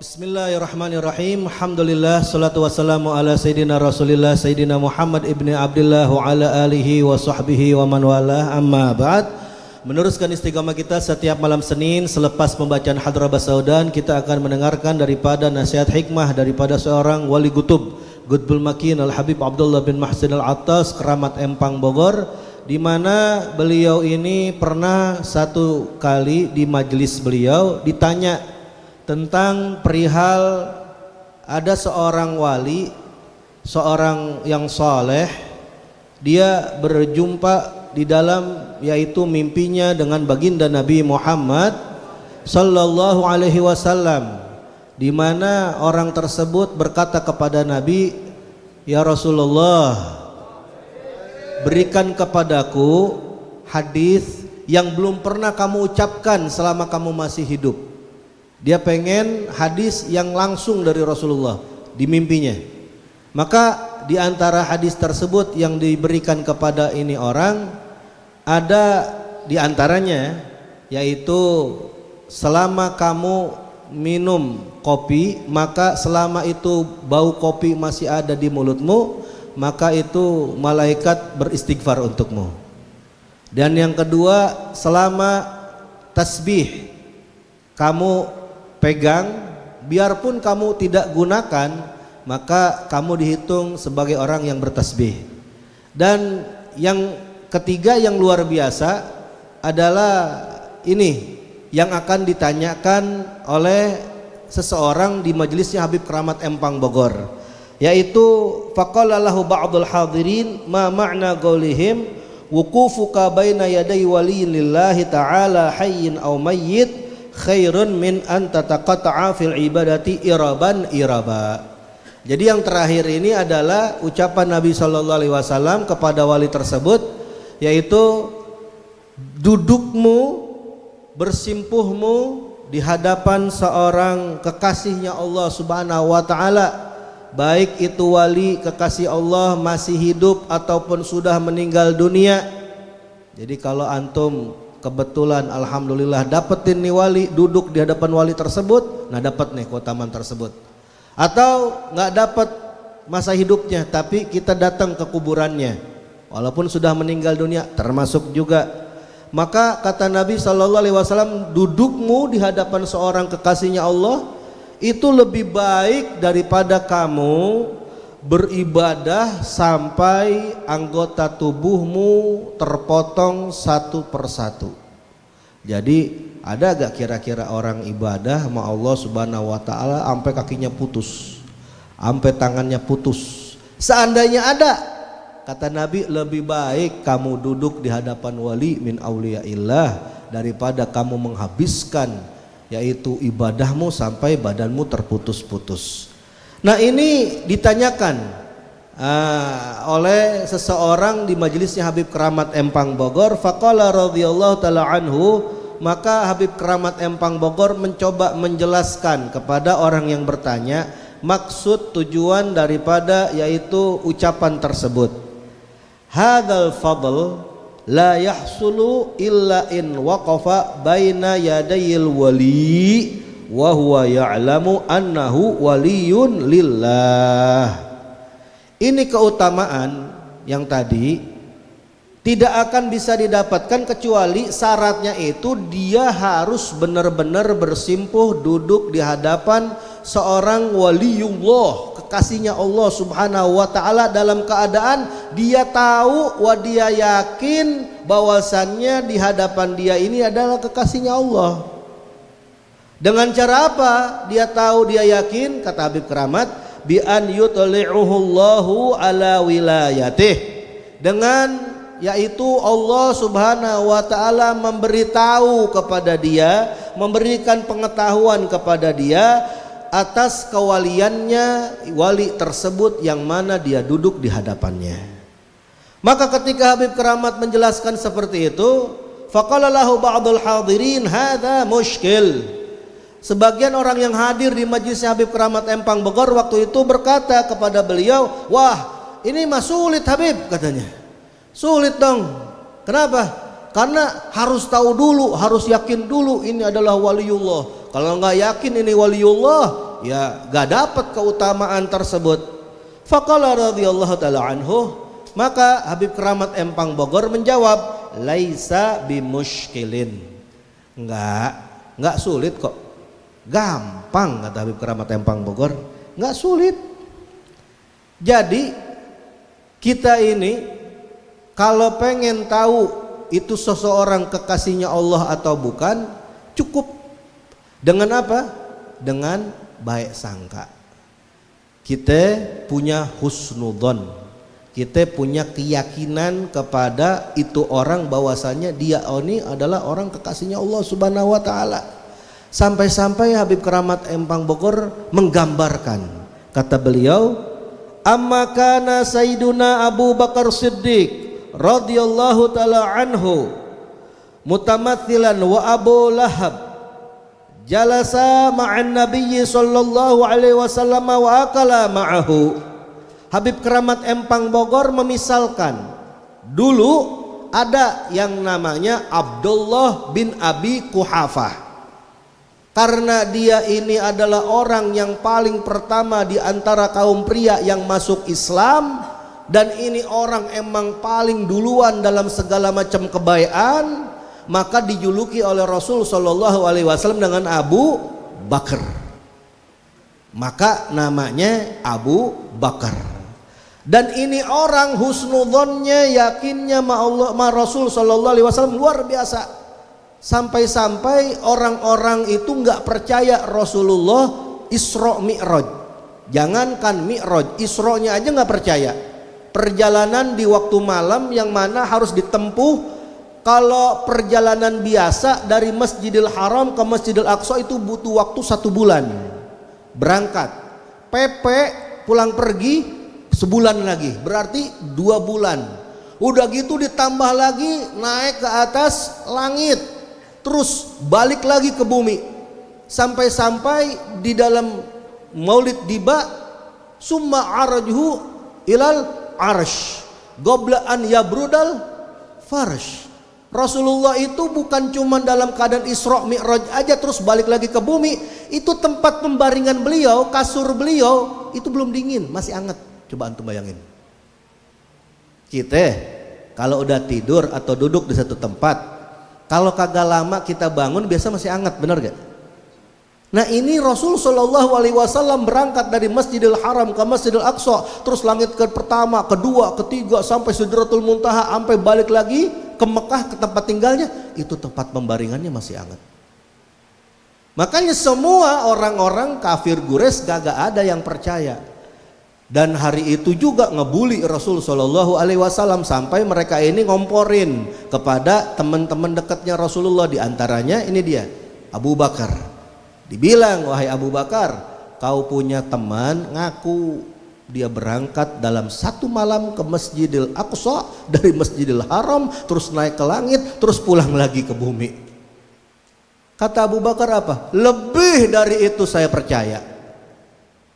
Bismillahirrahmanirrahim. Alhamdulillah, salatu wassalamu ala sayyidina Rasulillah sayyidina Muhammad ibni Abdullah wa ala alihi wa sahbihi wa man walah. Amma ba'd. Meneruskan istiqamah kita setiap malam Senin selepas pembacaan Hadrah Basaudan, kita akan mendengarkan daripada nasihat hikmah daripada seorang wali kutub Qutbul Makin Al-Habib Abdullah bin Mahsin Al-Attas, Keramat Empang Bogor, di mana beliau ini pernah satu kali di majelis beliau ditanya tentang perihal ada seorang wali, seorang yang soleh, dia berjumpa di dalam yaitu mimpinya dengan baginda Nabi Muhammad sallallahu alaihi wasallam, di mana orang tersebut berkata kepada Nabi, "Ya Rasulullah, berikan kepadaku hadis yang belum pernah kamu ucapkan selama kamu masih hidup." Dia pengen hadis yang langsung dari Rasulullah di mimpinya. Maka di antara hadis tersebut yang diberikan kepada ini orang, ada di antaranya yaitu selama kamu minum kopi, maka selama itu bau kopi masih ada di mulutmu, maka itu malaikat beristighfar untukmu. Dan yang kedua, selama tasbih kamu pegang, biarpun kamu tidak gunakan, maka kamu dihitung sebagai orang yang bertasbih. Dan yang ketiga yang luar biasa adalah ini yang akan ditanyakan oleh seseorang di majelisnya Habib Keramat Empang Bogor, yaitu faqala lahu ba'dul hadirin ma ma'na qaulihim wuqufuka baina yaday waliyyillahi ta'ala hayyin aw mayyit khairun min an tataqata'a fil ibadati iraban iraba. Jadi yang terakhir ini adalah ucapan Nabi sallallahu alaihi wasallam kepada wali tersebut, yaitu dudukmu, bersimpuhmu di hadapan seorang kekasihnya Allah Subhanahu wa taala, baik itu wali kekasih Allah masih hidup ataupun sudah meninggal dunia. Jadi kalau antum kebetulan alhamdulillah dapetin nih wali, duduk di hadapan wali tersebut, nah dapat nih keutamaan tersebut. Atau nggak dapat masa hidupnya tapi kita datang ke kuburannya walaupun sudah meninggal dunia, termasuk juga. Maka kata Nabi sallallahu alaihi wasallam, dudukmu di hadapan seorang kekasihnya Allah itu lebih baik daripada kamu beribadah sampai anggota tubuhmu terpotong satu persatu. Jadi ada gak kira-kira orang ibadah sama Allah Subhanahu wa taala sampai kakinya putus, sampai tangannya putus? Seandainya ada, kata Nabi, lebih baik kamu duduk di hadapan wali min auliyaillah daripada kamu menghabiskan yaitu ibadahmu sampai badanmu terputus-putus. Nah ini ditanyakan oleh seseorang di majelisnya Habib Keramat Empang Bogor. Faqala radhiyallahu ta'ala anhu, maka Habib Keramat Empang Bogor mencoba menjelaskan kepada orang yang bertanya maksud tujuan daripada yaitu ucapan tersebut. Hadzal fadl la yahsulu illa in waqafa baina yadayil wali wa huwa ya'lamu annahu waliyun lillah. Ini keutamaan yang tadi tidak akan bisa didapatkan kecuali syaratnya itu dia harus benar-benar bersimpuh duduk di hadapan seorang waliullah, kekasihnya Allah Subhanahu wa taala, dalam keadaan dia tahu wa dia yakin bahwasannya di hadapan dia ini adalah kekasihnya Allah. Dengan cara apa dia tahu, dia yakin? Kata Habib Keramat, bi an yutli'uhullahu ala wilayatih, dengan yaitu Allah Subhanahu wa taala memberitahu kepada dia, memberikan pengetahuan kepada dia atas kewaliannya wali tersebut yang mana dia duduk di hadapannya. Maka ketika Habib Keramat menjelaskan seperti itu, faqala lahu ba'dul hadirin hadza mushkil. Sebagian orang yang hadir di majelisnya Habib Keramat Empang Bogor waktu itu berkata kepada beliau, "Wah, ini mah sulit Habib," katanya. "Sulit dong. Kenapa? Karena harus tahu dulu, harus yakin dulu ini adalah waliullah. Kalau nggak yakin ini waliullah, ya gak dapat keutamaan tersebut. Faqala radhiyallahu taala anhu, maka Habib Keramat Empang Bogor menjawab, laisa bimushkilin. Enggak sulit kok. Gampang, kata Habib Keramat Empang Bogor. Enggak sulit. Jadi kita ini kalau pengen tahu itu seseorang kekasihnya Allah atau bukan, cukup dengan apa? Dengan baik sangka. Kita punya husnudzon, kita punya keyakinan kepada itu orang bahwasanya dia ini adalah orang kekasihnya Allah Subhanahu wa taala. Sampai-sampai Habib Keramat Empang Bogor menggambarkan, kata beliau, amma kana Sayyiduna Abu Bakar Siddiq radhiyallahu taala anhu mutamathilan wa Abu Lahab jalasa ma'an nabiyyi sallallahu alaihi wasallam wa akala ma'ahu. Habib Keramat Empang Bogor memisalkan, dulu ada yang namanya Abdullah bin Abi Quhafah. Karena dia ini adalah orang yang paling pertama di antara kaum pria yang masuk Islam, dan ini orang emang paling duluan dalam segala macam kebaikan, maka dijuluki oleh Rasul Shallallahu Alaihi Wasallam dengan Abu Bakar. Maka namanya Abu Bakar. Dan ini orang husnudzonnya, yakinnya ma Allah, ma Rasul Shallallahu Alaihi Wasallam luar biasa. Sampai-sampai orang-orang itu nggak percaya Rasulullah Isra Mi'raj. Jangankan Mi'raj, Isra-nya aja nggak percaya. Perjalanan di waktu malam yang mana harus ditempuh. Kalau perjalanan biasa dari Masjidil Haram ke Masjidil Aqsa itu butuh waktu 1 bulan berangkat. PP pulang pergi sebulan lagi, berarti 2 bulan. Udah gitu ditambah lagi naik ke atas langit, terus balik lagi ke bumi. Sampai-sampai di dalam Maulid Diba, summa arjuhu ilal arsh qabla an yabrudal farsh. Rasulullah itu bukan cuma dalam keadaan Isra Mi'raj aja terus balik lagi ke bumi. Itu tempat pembaringan beliau, kasur beliau itu belum dingin, masih hangat. Coba antum bayangin. Kita kalau udah tidur atau duduk di satu tempat, kalau kagak lama kita bangun biasa masih hangat, benar gak? Nah ini Rasul Shallallahu Alaihi Wasallam berangkat dari Masjidil Haram ke Masjidil Aqsa, terus langit ke pertama, kedua, ketiga, sampai Sidratul Muntaha, sampai balik lagi ke Mekah, ke tempat tinggalnya, itu tempat pembaringannya masih hangat. Makanya semua orang-orang kafir Quraisy gak ada yang percaya. Dan hari itu juga ngebully Rasul Shallallahu Alaihi Wasallam sampai mereka ini ngomporin kepada teman-teman dekatnya Rasulullah, diantaranya ini dia Abu Bakar. Dibilang, wahai Abu Bakar, kau punya teman ngaku dia berangkat dalam 1 malam ke Masjidil Aqsa dari Masjidil Haram, terus naik ke langit, terus pulang lagi ke bumi. Kata Abu Bakar apa? Lebih dari itu saya percaya.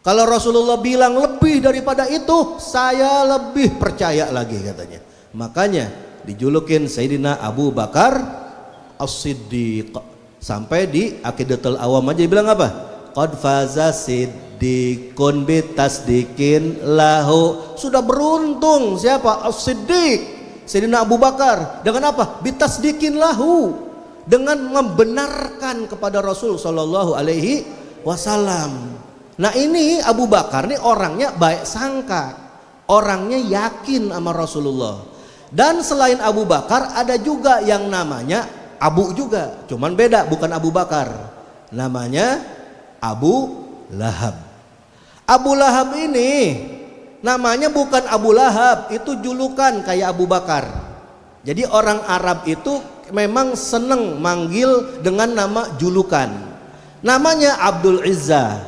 Kalau Rasulullah bilang lebih daripada itu, saya lebih percaya lagi, katanya. Makanya dijulukin Sayyidina Abu Bakar As-Siddiq. Sampai di Aqidatul Awam aja dibilang apa? Qad faza siddiqun bitasdiqin lahu. Sudah beruntung siapa? As-Siddiq, Sayyidina Abu Bakar. Dengan apa? Bitasdiqin lahu, dengan membenarkan kepada Rasul Shallallahu Alaihi Wasallam. Nah ini Abu Bakar nih orangnya baik sangka, orangnya yakin sama Rasulullah. Dan selain Abu Bakar ada juga yang namanya Abu juga, cuman beda, bukan Abu Bakar, namanya Abu Lahab. Abu Lahab ini namanya bukan Abu Lahab, itu julukan kayak Abu Bakar. Jadi orang Arab itu memang seneng manggil dengan nama julukan. Namanya Abdul Izzah,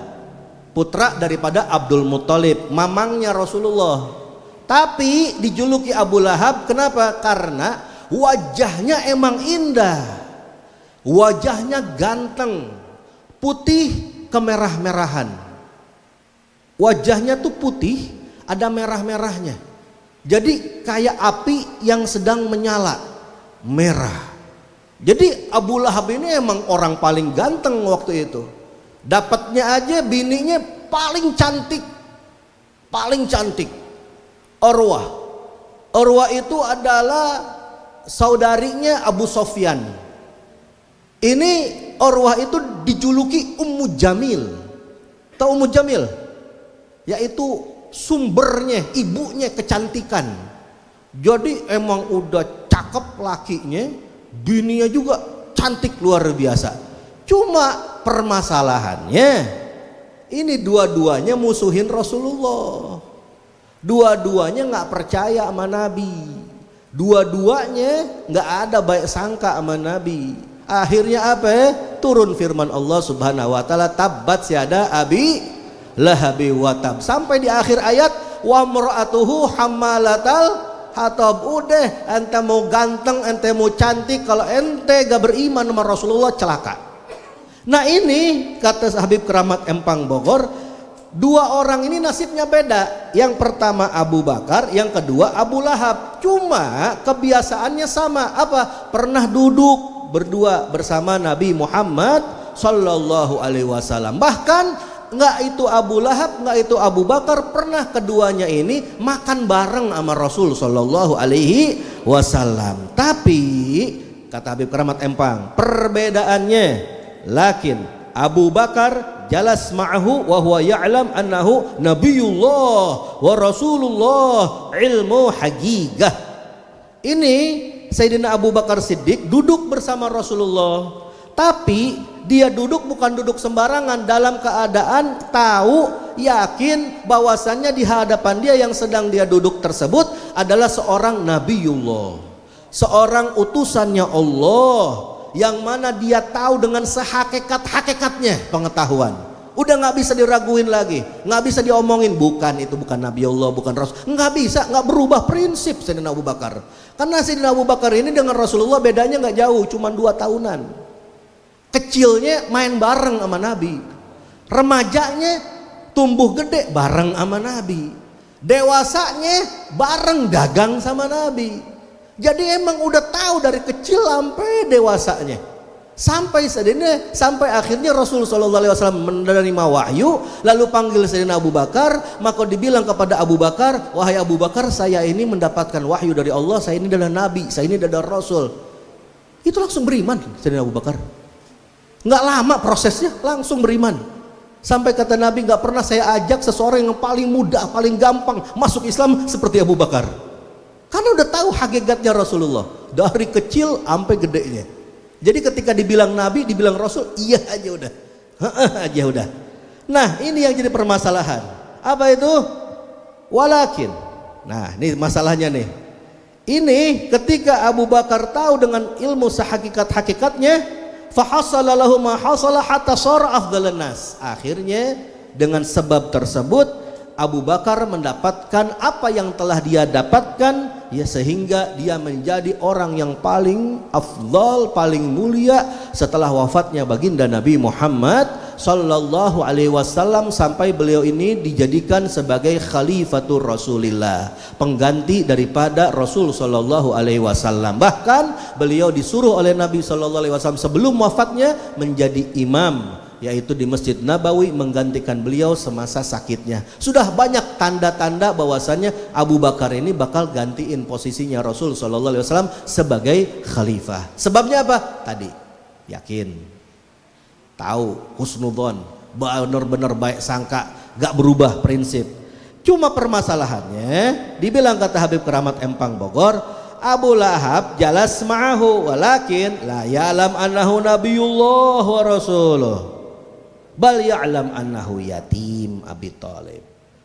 putra daripada Abdul Muthalib, mamangnya Rasulullah. Tapi dijuluki Abu Lahab, kenapa? Karena wajahnya emang indah, wajahnya ganteng, putih kemerah-merahan. Wajahnya tuh putih, ada merah-merahnya. Jadi kayak api yang sedang menyala, merah. Jadi Abu Lahab ini emang orang paling ganteng waktu itu. Dapatnya aja bininya paling cantik, paling cantik. Urwah. Urwah itu adalah saudarinya Abu Sofyan. Ini Urwah itu dijuluki Ummu Jamil. Tahu Ummu Jamil? Yaitu sumbernya, ibunya kecantikan. Jadi emang udah cakep lakinya, bininya juga cantik luar biasa. Cuma permasalahannya ini dua-duanya musuhin Rasulullah. Dua-duanya nggak percaya sama Nabi. Dua-duanya nggak ada baik sangka sama Nabi. Akhirnya apa? Turun firman Allah Subhanahu wa taala, tabbat yada abi lahabi wa tab. Sampai di akhir ayat, wa mar'atuhu hammalatal hatab. Udah, ente mau ganteng, ente mau cantik, kalau ente gak beriman sama Rasulullah celaka. Nah ini kata Habib Keramat Empang Bogor, dua orang ini nasibnya beda. Yang pertama Abu Bakar, yang kedua Abu Lahab. Cuma kebiasaannya sama. Apa? Pernah duduk berdua bersama Nabi Muhammad Sallallahu Alaihi Wasallam. Bahkan nggak itu Abu Lahab, nggak itu Abu Bakar, pernah keduanya ini makan bareng sama Rasul Sallallahu Alaihi Wasallam. Tapi kata Habib Keramat Empang, perbedaannya, lakin Abu Bakar jalas ma'ahu wa huwa ya'lam annahu nabiyullah wa rasulullah ilmu haqiqah. Ini Sayyidina Abu Bakar Siddiq duduk bersama Rasulullah, tapi dia duduk bukan duduk sembarangan, dalam keadaan tahu, yakin bahwasannya di hadapan dia yang sedang dia duduk tersebut adalah seorang Nabiullah, seorang utusannya Allah, yang mana dia tahu dengan sehakikat-hakikatnya pengetahuan. Udah nggak bisa diraguin lagi, nggak bisa diomongin, bukan itu bukan Nabi Allah, bukan Rasul, nggak bisa, nggak berubah prinsip Sayyidina Abu Bakar. Karena Sayyidina Abu Bakar ini dengan Rasulullah bedanya nggak jauh, cuma 2 tahunan. Kecilnya main bareng sama Nabi, remajanya tumbuh gede bareng sama Nabi, dewasanya bareng dagang sama Nabi. Jadi emang udah tahu dari kecil sampai dewasanya. Sampai akhirnya Rasul Sallallahu Alaihi Wasallam menerima wahyu, lalu panggil Sayyidina Abu Bakar, maka dibilang kepada Abu Bakar, wahai Abu Bakar, saya ini mendapatkan wahyu dari Allah, saya ini adalah Nabi, saya ini adalah Rasul. Itu langsung beriman Sayyidina Abu Bakar. Nggak lama prosesnya, langsung beriman. Sampai kata Nabi, nggak pernah saya ajak seseorang yang paling mudah, paling gampang masuk Islam seperti Abu Bakar. Karena udah tahu hakikatnya Rasulullah dari kecil sampai gedenya. Jadi ketika dibilang Nabi, dibilang Rasul, iya aja udah, aja udah. Nah ini yang jadi permasalahan. Apa itu? Walakin. Nah ini masalahnya nih. Ini ketika Abu Bakar tahu dengan ilmu sehakikat-hakikatnya, fahasala lahu ma hasala hatta sara afdalan nas. Akhirnya dengan sebab tersebut Abu Bakar mendapatkan apa yang telah dia dapatkan, ya, sehingga dia menjadi orang yang paling afdal, paling mulia setelah wafatnya baginda Nabi Muhammad Sallallahu Alaihi Wasallam, sampai beliau ini dijadikan sebagai khalifatur Rasulillah, pengganti daripada Rasul Sallallahu Alaihi Wasallam. Bahkan beliau disuruh oleh Nabi Sallallahu Alaihi Wasallam sebelum wafatnya menjadi imam, yaitu di Masjid Nabawi, menggantikan beliau semasa sakitnya. Sudah banyak tanda-tanda bahwasannya Abu Bakar ini bakal gantiin posisinya Rasul Sallallahu Alaihi Wasallam sebagai khalifah. Sebabnya apa? Tadi yakin, tahu, husnudzon, benar-benar baik sangka, gak berubah prinsip. Cuma permasalahannya, dibilang kata Habib Keramat Empang Bogor, Abu Lahab jalas ma'ahu walakin la ya'lam annahu nabiyullah wa rasuluh, bal ya'lam annahu yatim Abi Thalib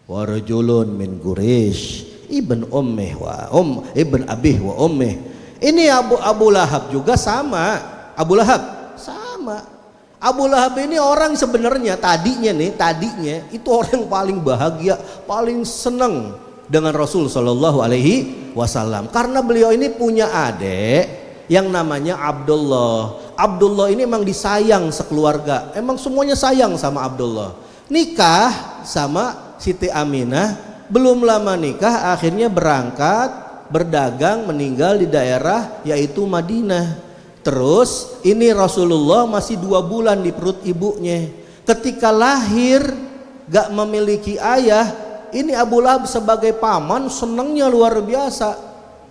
wa rajulun min Quraisy ibn ummih wa ibn abih wa ummih. Ini Abu Lahab juga sama. Abu Lahab sama. Abu Lahab ini orang sebenarnya tadinya itu orang paling bahagia, paling senang dengan Rasul Sallallahu Alaihi Wasallam, karena beliau ini punya adik yang namanya Abdullah. Abdullah ini emang disayang sekeluarga, emang semuanya sayang sama Abdullah. Nikah sama Siti Aminah, belum lama nikah akhirnya berangkat berdagang, meninggal di daerah yaitu Madinah. Terus ini Rasulullah masih 2 bulan di perut ibunya. ketika lahir gak memiliki ayah, ini Abu Lahab sebagai paman senangnya luar biasa.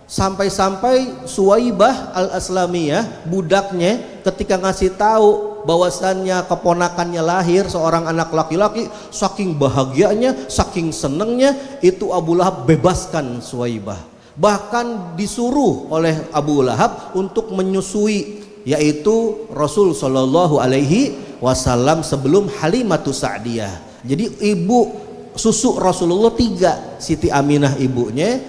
Sampai-sampai Suwaibah al-Aslamiyah, budaknya, ketika ngasih tahu bahwasannya keponakannya lahir seorang anak laki-laki, saking bahagianya, saking senangnya, itu Abu Lahab bebaskan Suwaibah. Bahkan disuruh oleh Abu Lahab untuk menyusui, yaitu Rasul Shallallahu Alaihi Wasallam sebelum Halimatus Sa'diyah. Jadi ibu susu Rasulullah 3, Siti Aminah ibunya,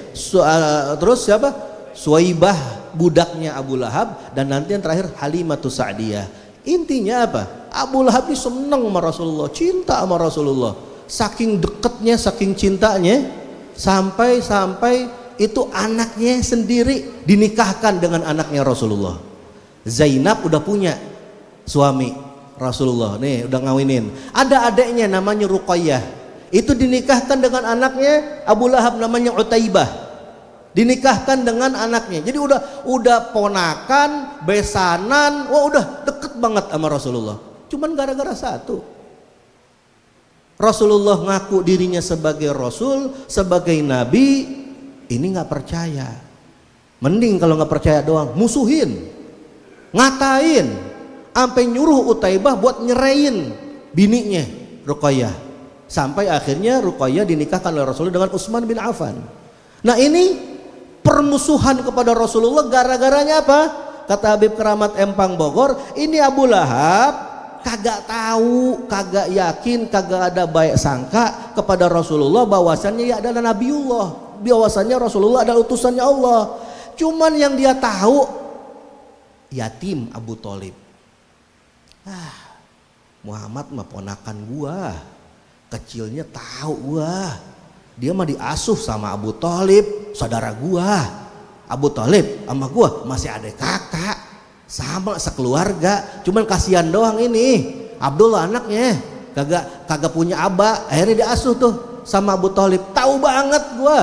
terus siapa? Suwaibah budaknya Abu Lahab, dan nanti yang terakhir Halimatus Sa'diyah. Intinya apa? Abu Lahab ini senang sama Rasulullah, cinta sama Rasulullah, saking deketnya, saking cintanya, sampai itu anaknya sendiri dinikahkan dengan anaknya Rasulullah. Zainab udah punya suami Rasulullah, nih udah ngawinin. Ada adiknya namanya Ruqayyah, itu dinikahkan dengan anaknya Abu Lahab namanya Utaibah, dinikahkan dengan anaknya. Jadi udah ponakan, besanan, wah udah deket banget sama Rasulullah. Cuman gara-gara satu, Rasulullah ngaku dirinya sebagai Rasul, sebagai Nabi, ini nggak percaya. Mending kalau nggak percaya doang, musuhin, ngatain, sampai nyuruh Utaibah buat nyerain bininya Ruqayyah. Sampai akhirnya Ruqayyah dinikahkan oleh Rasulullah dengan Utsman bin Affan. Nah ini permusuhan kepada Rasulullah gara-garanya apa? Kata Habib Keramat Empang Bogor, ini Abu Lahab kagak tahu, kagak yakin, kagak ada baik sangka kepada Rasulullah bahwasannya ya adalah Nabiullah, bahwasannya Rasulullah adalah utusannya Allah. Cuman yang dia tahu yatim Abu Thalib. Muhammad mah ponakan gua, kecilnya tahu gua, dia mah diasuh sama Abu Thalib, saudara gua. Abu Thalib sama gua masih ada kakak, sama sekeluarga. Cuman kasihan doang ini Abdullah anaknya kagak punya abah, akhirnya diasuh tuh sama Abu Thalib. Tahu banget gua,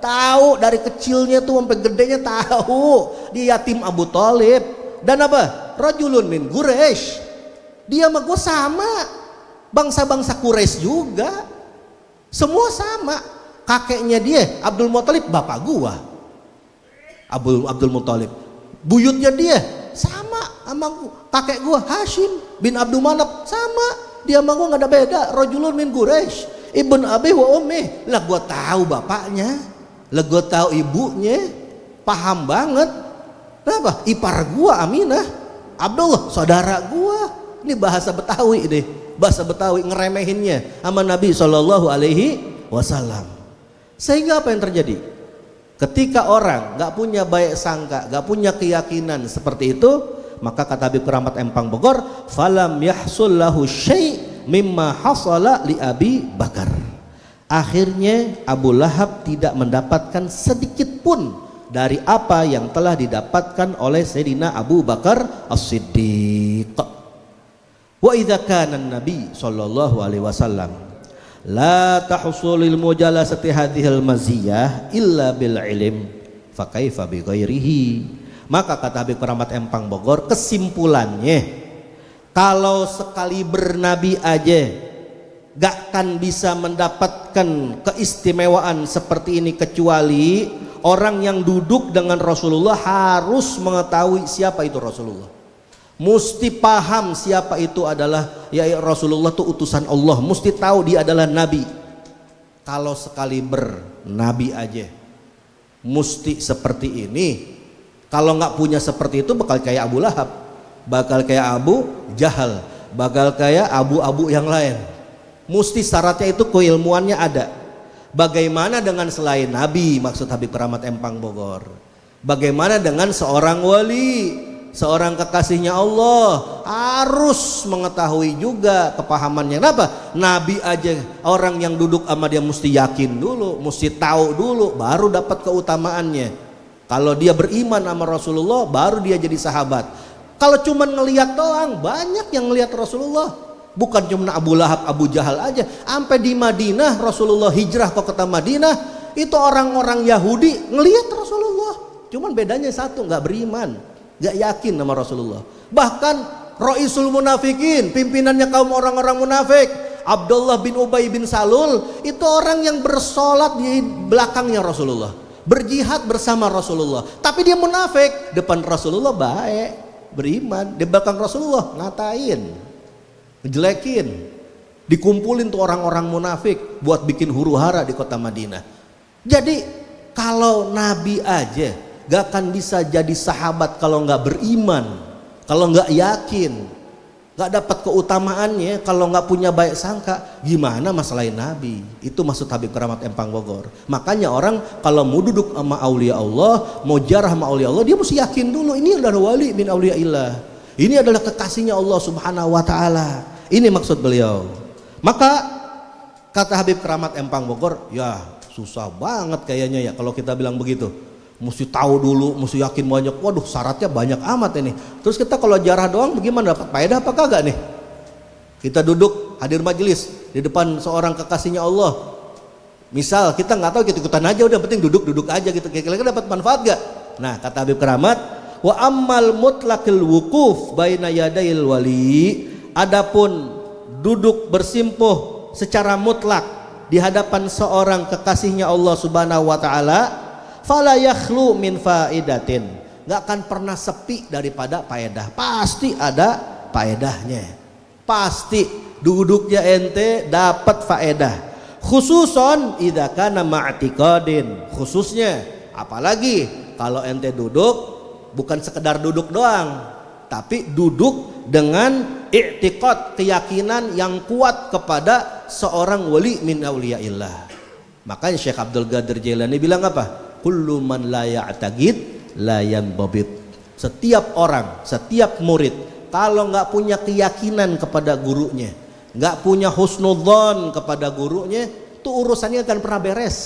tahu dari kecilnya tuh sampai gedenya tahu dia yatim Abu Thalib. Dan apa? Rajulun min Quraisy, dia sama gua sama, bangsa-bangsa Quraisy juga, semua sama. Kakeknya dia Abdul Muthalib, bapak gua Abdul Muthalib. Buyutnya dia sama kakek gua Hashim bin Abdul Manaf, sama dia sama gua, nggak ada beda. Rajulun min Quraisy ibn abi wa ummi. Lah gua tahu bapaknya, lah gua tahu ibunya, paham banget. Kenapa? Ipar gua Aminah, Abdullah saudara gua. Ini bahasa Betawi deh, bahasa Betawi ngeremehinnya sama Nabi Shallallahu Alaihi Wasallam. Sehingga apa yang terjadi? Ketika orang nggak punya baik sangka, nggak punya keyakinan seperti itu, maka kata Habib Keramat Empang Bogor, falam yahsul lahu syai' mimma hasala li Abi Bakar. Akhirnya Abu Lahab tidak mendapatkan sedikit pun dari apa yang telah didapatkan oleh Sayyidina Abu Bakar As-Siddiq. Wa idza kana an-nabi sallallahu alaihi wasallam la tahsulil mujalasati hadhil maziyah illa bil ilm fa kaifa bi ghairihi. Maka kata Habib Keramat Empang Bogor, kesimpulannya, kalau sekali bernabi aja gak akan bisa mendapatkan keistimewaan seperti ini, kecuali orang yang duduk dengan Rasulullah harus mengetahui siapa itu Rasulullah, mesti paham siapa itu adalah ya Rasulullah itu utusan Allah, mesti tahu dia adalah nabi. Kalau sekali bernabi aja mesti seperti ini. Kalau nggak punya seperti itu bakal kayak Abu Lahab, bakal kayak Abu Jahal, bakal kayak abu-abu yang lain. Mesti syaratnya itu keilmuannya ada. Bagaimana dengan selain Nabi, maksud Habib Keramat Empang Bogor? Bagaimana dengan seorang wali, seorang kekasihnya Allah, harus mengetahui juga kepahamannya. Kenapa? Nabi aja orang yang duduk sama dia mesti yakin dulu, mesti tahu dulu, baru dapat keutamaannya. Kalau dia beriman sama Rasulullah, baru dia jadi sahabat. Kalau cuma ngelihat doang, banyak yang ngelihat Rasulullah. Bukan cuma Abu Lahab, Abu Jahal aja. Sampai di Madinah, Rasulullah hijrah ke kota Madinah, itu orang-orang Yahudi ngelihat Rasulullah. Cuman bedanya satu, nggak beriman, nggak yakin sama Rasulullah. Bahkan Raisul munafikin, pimpinannya kaum orang-orang munafik, Abdullah bin Ubay bin Salul, itu orang yang bersolat di belakangnya Rasulullah, berjihad bersama Rasulullah, tapi dia munafik. Depan Rasulullah baik, beriman, di belakang Rasulullah ngatain, ngejelekin. Dikumpulin tuh orang-orang munafik buat bikin huru-hara di kota Madinah. Jadi kalau Nabi aja gak akan bisa jadi sahabat kalau gak beriman, kalau gak yakin, gak dapat keutamaannya, kalau gak punya baik sangka, gimana masalahin Nabi? Itu maksud Habib Keramat Empang Bogor. Makanya orang kalau mau duduk sama aulia Allah, mau jarah sama aulia Allah, dia mesti yakin dulu ini adalah wali min auliaillah, ini adalah kekasihnya Allah subhanahu wa ta'ala. Ini maksud beliau. Maka kata Habib Keramat Empang Bogor, ya susah banget kayaknya ya kalau kita bilang begitu. Mesti tahu dulu, mesti yakin banyak. Waduh, syaratnya banyak amat ini. Terus kita kalau jarah doang bagaimana, dapat faedah apa kagak nih? Kita duduk hadir majelis di depan seorang kekasihnya Allah. Misal kita nggak tahu, kita ikutan aja, udah penting duduk aja gitu. Kira-kira dapat manfaat gak? Nah, kata Habib Keramat, wa ammal mutlaqil wukuf baina yadayil wali, adapun duduk bersimpuh secara mutlak di hadapan seorang kekasihnya Allah subhanahu wa ta'ala, fala yakhlu min faidatin, gak akan pernah sepi daripada faedah. Pasti ada faedahnya, pasti duduknya ente dapat faedah. Khususon idza kana ma'tiqadin, khususnya apalagi kalau ente duduk bukan sekedar duduk doang, tapi duduk dengan i'tiqad, keyakinan yang kuat kepada seorang wali min auliyaillah. Makanya Syekh Abdul Qadir Jailani bilang apa? Kullu man la ya'taqid la yanbabit. Setiap orang, setiap murid kalau nggak punya keyakinan kepada gurunya, nggak punya husnudzon kepada gurunya, itu urusannya akan pernah beres,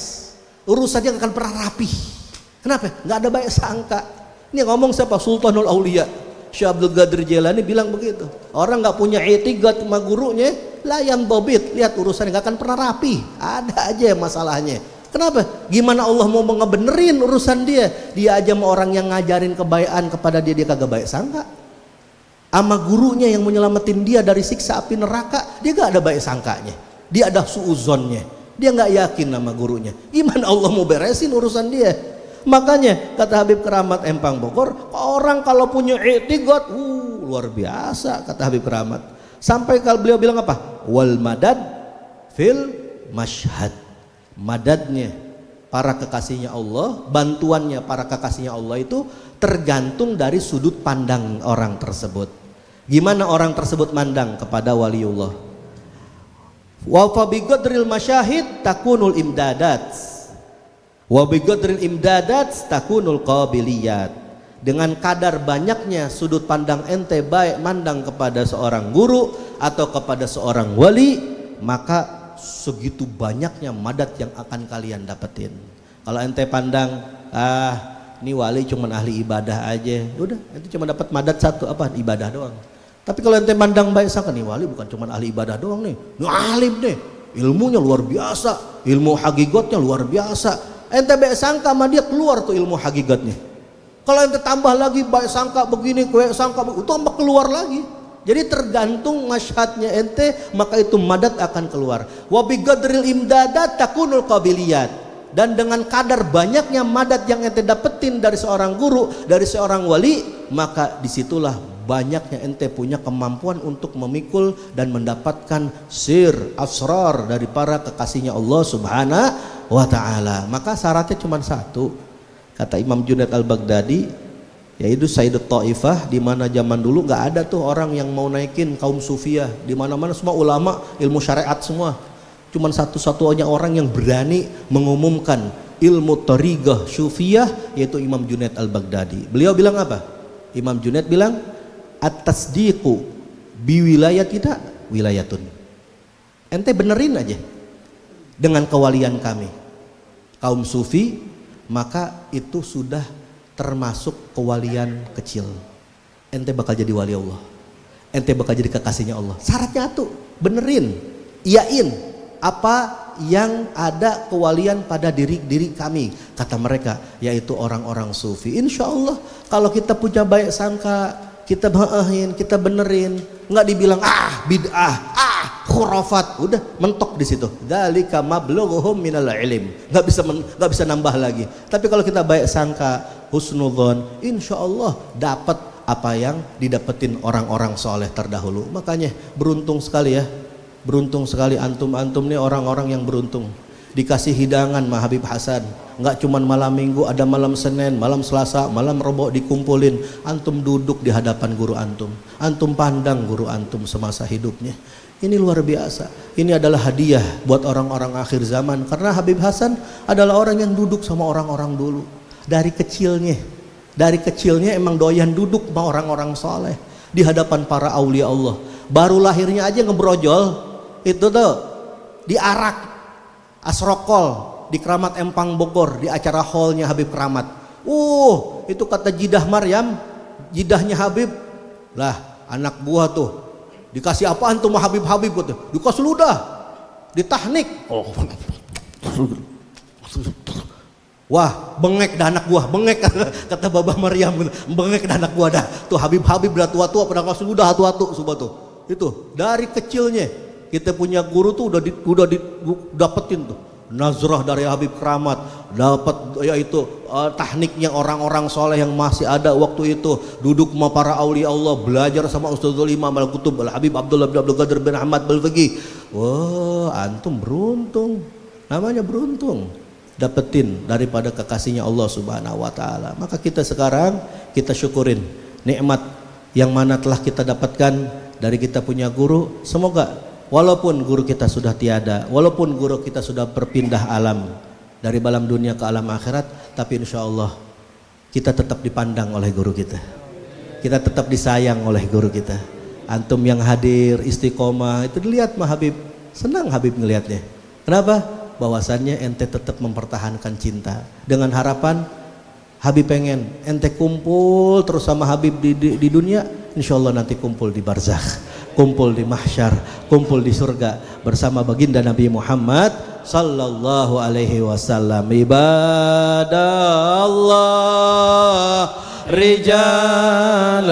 urusannya akan pernah rapih. Kenapa? Nggak ada baik sangka. Ini ngomong siapa? Sultanul Aulia Syekh Abdul Qadir Jailani bilang begitu. Orang nggak punya i'tiqad sama gurunya, layan bobit, lihat urusannya nggak akan pernah rapi, ada aja masalahnya. Kenapa? Gimana Allah mau ngebenerin urusan dia? Dia aja sama orang yang ngajarin kebaikan kepada dia, dia kagak baik sangka. Sama gurunya yang mau nyelamatin dia dari siksa api neraka, dia gak ada baik sangkanya, dia ada suuzonnya, dia nggak yakin sama gurunya. Gimana Allah mau beresin urusan dia? Makanya kata Habib Keramat Empang Bogor, orang kalau punya i'tiqad luar biasa, kata Habib Keramat. Sampai kalau beliau bilang apa? Wal madad fil mashhad. Madadnya para kekasihnya Allah, bantuannya para kekasihnya Allah itu tergantung dari sudut pandang orang tersebut. Gimana orang tersebut mandang kepada waliullah? Wa fa bi qadril masyahid takunul imdadat. Wa bi qadril imdadat takunul qabiliyat. Dengan kadar banyaknya sudut pandang ente baik mandang kepada seorang guru atau kepada seorang wali, maka segitu banyaknya madat yang akan kalian dapetin. Kalau ente pandang, ini wali cuma ahli ibadah aja, udah ente cuma dapat madat satu, apa? Ibadah doang. Tapi kalau ente mandang baik sangka, nih wali bukan cuma ahli ibadah doang nih, alim nih, ilmunya luar biasa, ilmu hakikatnya luar biasa. Ente baik sangka sama dia, keluar tuh ilmu hakikatnya. Kalau ente tambah lagi baik sangka begini, baik sangka begitu, itu tambah keluar lagi. Jadi tergantung masyhadnya ente, maka itu madat akan keluar. Wa bi qadril imdadat takunul qabiliyat. Dan dengan kadar banyaknya madat yang ente dapetin dari seorang guru, dari seorang wali, maka disitulah banyaknya ente punya kemampuan untuk memikul dan mendapatkan sir, asrar dari para kekasihnya Allah subhanahu wa ta'ala. Maka syaratnya cuma satu, kata Imam Junaid al-Baghdadi, yaitu Sayyidut Taifah, di mana zaman dulu nggak ada tuh orang yang mau naikin kaum sufiyah, di mana-mana semua ulama ilmu syariat semua. Cuman satu-satunya orang yang berani mengumumkan ilmu thariqah sufiyah, yaitu Imam Junaid al-Baghdadi. Beliau bilang apa? Imam Junaid bilang, at-tasdiqu bi wilayatina wilayatun. Ente benerin aja dengan kewalian kami kaum sufi, maka itu sudah termasuk kewalian kecil. Ente bakal jadi wali Allah, ente bakal jadi kekasihnya Allah. Syaratnya tuh benerin, iyain apa yang ada kewalian pada diri kami, kata mereka, yaitu orang-orang sufi. Insya Allah kalau kita punya baik sangka, kita bahahin, kita benerin, nggak dibilang bid'ah, khurafat, udah mentok di situ. Dzalika mablughuhum minal ilm. Nggak bisa nambah lagi. Tapi kalau kita baik sangka, husnudzon, insyaallah dapat apa yang didapetin orang-orang soleh terdahulu. Makanya beruntung sekali ya. Beruntung sekali antum-antum nih orang-orang yang beruntung. Dikasih hidangan sama Habib Hasan, nggak cuman malam minggu, ada malam Senin, malam Selasa, malam Rebo dikumpulin. Antum duduk di hadapan guru antum, antum pandang guru antum semasa hidupnya. Ini luar biasa. Ini adalah hadiah buat orang-orang akhir zaman, karena Habib Hasan adalah orang yang duduk sama orang-orang dulu dari kecilnya. Dari kecilnya emang doyan duduk sama orang-orang soleh di hadapan para aulia Allah. Baru lahirnya aja ngebrojol itu tuh diarak Asrokol di Keramat Empang Bogor, di acara hallnya Habib Keramat. Itu kata Jidah Maryam, jidahnya Habib. Lah anak buah tuh dikasih apaan tuh sama Habib-Habib tuh? Dikasih ludah, ditahnik. Wah, bengek dah anak gua, bengek kata Babah Maryam, bengek dah anak gua dah. Tuh Habib-Habib dah tua-tua pada kasih ludah tua-tua subah tuh. Itu dari kecilnya. Kita punya guru tuh udah dapetin tuh nazrah dari Habib Keramat, dapat yaitu tekniknya orang-orang soleh yang masih ada waktu itu, duduk sama para aulia Allah, belajar sama Ustadzul Imam Al-Qutub Al-Habib Abdullah bin Abdul Qadir bin Ahmad Al-Faqih. Wah, antum beruntung, namanya beruntung dapetin daripada kekasihnya Allah Subhanahu wa taala. Maka kita sekarang kita syukurin nikmat yang mana telah kita dapatkan dari kita punya guru. Semoga walaupun guru kita sudah tiada, walaupun guru kita sudah berpindah alam dari alam dunia ke alam akhirat, tapi insya Allah kita tetap dipandang oleh guru kita. Kita tetap disayang oleh guru kita. Antum yang hadir istiqomah itu dilihat mah Habib, senang Habib ngelihatnya. Kenapa? Bahwasannya ente tetap mempertahankan cinta dengan harapan Habib pengen ente kumpul terus sama Habib di dunia, insya Allah nanti kumpul di barzakh, kumpul di mahsyar, kumpul di surga bersama baginda Nabi Muhammad sallallahu alaihi wasallam. Ibadallah, rijalallah,